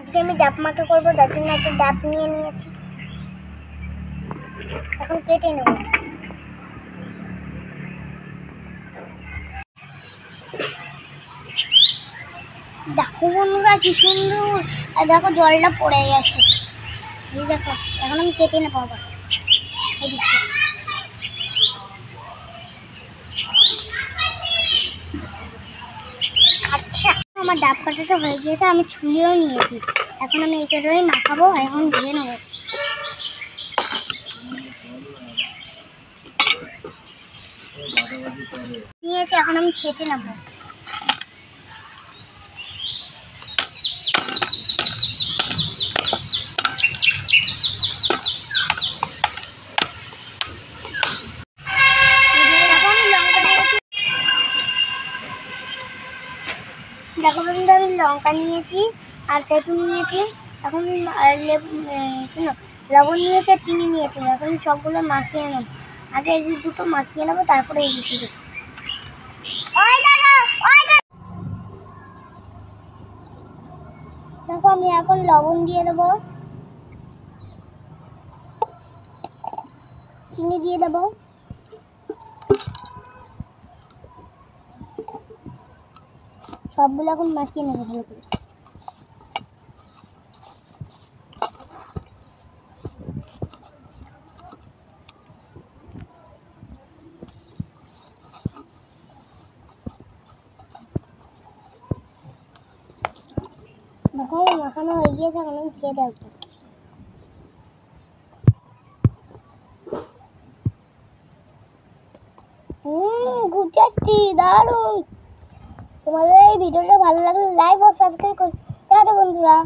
আজকে আমি ডাব মাখা করবো, তার জন্য একটা ডাব নিয়ে নিয়েছি। এখন কেটে নেব। দেখো বন্ধুরা কি সুন্দর, আর দেখো জলটা পড়ে গেছে। এই দেখো, এখন আমি কেটে নেবো আবার। আচ্ছা, আমার ডাব কাটাটা হয়ে গিয়েছে, আমি ছুলিও নিয়েছি। এখন আমি এইটাই মাখাবো, এখন ধুয়ে নেবো। নিয়েছি, এখন আমি ছেঁচে নেবো। দেখো বন্ধু, আমি লঙ্কা নিয়েছি আর তেঁতুল নিয়েছি, এখন লবণ নিয়েছি আর চিনি নিয়েছি। এখন সবগুলো মাখিয়ে নেব। আগে এই দুটো মাখিয়ে নেবো, তারপরে এই দুটো দেবো। দেখো আমি এখন লবণ দিয়ে দেবো, চিনি দিয়ে দেবো, সবগুলো এখন মাখিয়ে নেবো ভালো করে। দেখো মাখানো হয়ে গিয়েছে, এখন আমি খেয়ে দেখবো। খুব টেস্টি, দারুণ। তোমাদের এই ভিডিওটা ভালো লাগলে লাইক ও সাবস্ক্রাইব করতে বন্ধুরা।